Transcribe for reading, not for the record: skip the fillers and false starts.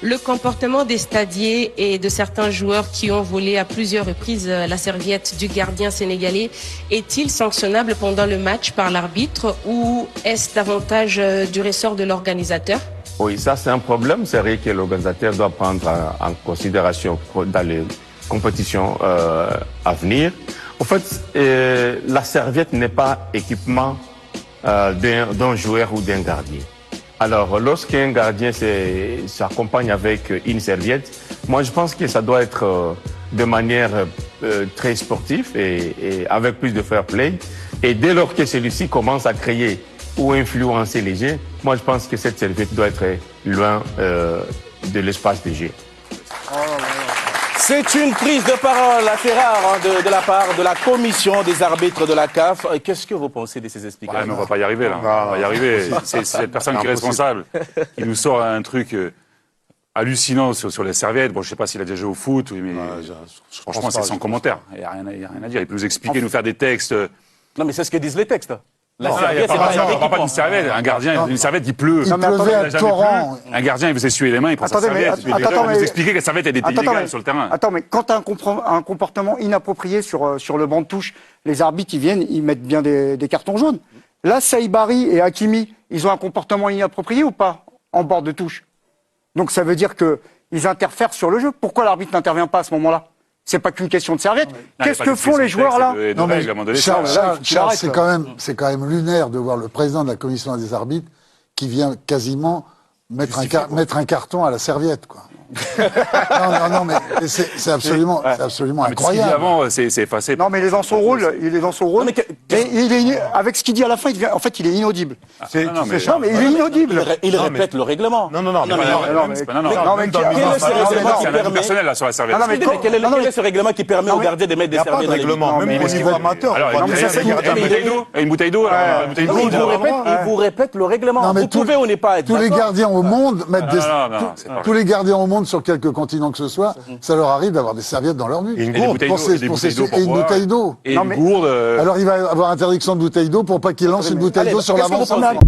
Le comportement des stadiers et de certains joueurs qui ont volé à plusieurs reprises la serviette du gardien sénégalais est-il sanctionnable pendant le match par l'arbitre ou est-ce davantage du ressort de l'organisateur? Oui, ça c'est un problème. C'est vrai que l'organisateur doit prendre en considération dans les compétitions à venir. En fait, la serviette n'est pas équipement d'un joueur ou d'un gardien. Alors, lorsqu'un gardien s'accompagne avec une serviette, moi je pense que ça doit être de manière très sportive et avec plus de fair play. Et dès lors que celui-ci commence à créer ou influencer les jeux, moi je pense que cette serviette doit être loin de l'espace de jeu. C'est une prise de parole assez rare de la part de la commission des arbitres de la CAF. Qu'est-ce que vous pensez de ces explications? Ouais, mais on va pas y arriver là. On va y arriver. C'est cette personne qui est responsable, qui nous sort un truc hallucinant sur les serviettes. Bon, je sais pas s'il a déjà joué au foot, mais franchement, c'est sans commentaire. Il n'y a rien à dire. Il peut nous expliquer, nous faire des textes. Non, mais c'est ce que disent les textes. La Non, serviette, c'est pas on parle pas d'une serviette. Un gardien, une serviette, il pleut. Il pleuvait à torrent. Un gardien, il veut s'essuyer les mains, il prend sa serviette. Il va nous expliquer que la serviette, elle était illégale sur le terrain. Attends, mais quand tu as un comportement inapproprié sur le banc de touche, les arbitres, ils viennent, ils mettent bien des cartons jaunes. Là, Saïbari et Hakimi, ils ont un comportement inapproprié ou pas en bord de touche? Donc ça veut dire qu'ils interfèrent sur le jeu. Pourquoi l'arbitre n'intervient pas à ce moment-là? C'est pas qu'une question de serviette. Qu'est-ce que font les joueurs là? Non mais Charles, c'est quand même lunaire de voir le président de la commission des arbitres qui vient quasiment mettre un carton à la serviette, quoi. non, mais c'est absolument incroyable. Avant, c'est effacé. Non, mais il est dans son rôle. Mais avec ce qu'il dit à la fin, en fait, il est inaudible. Non, mais il est inaudible. Il répète le règlement. Non, mais c'est un avis personnel là sur la serviette. Quel est ce règlement qui permet aux gardiens de mettre des serviettes dans les règlement, même au niveau amateur. Une bouteille d'eau. Il vous répète le règlement. Vous pouvez ou n'est pas être tous les gardiens au monde mettent tous les gardiens au monde sur quelque continent que ce soit, ça leur arrive d'avoir des serviettes dans leur but. Et une bouteille d'eau. Et une gourde. Alors il va avoir interdiction de bouteille d'eau pour pas qu'il lance une bouteille d'eau sur l'avant-centre.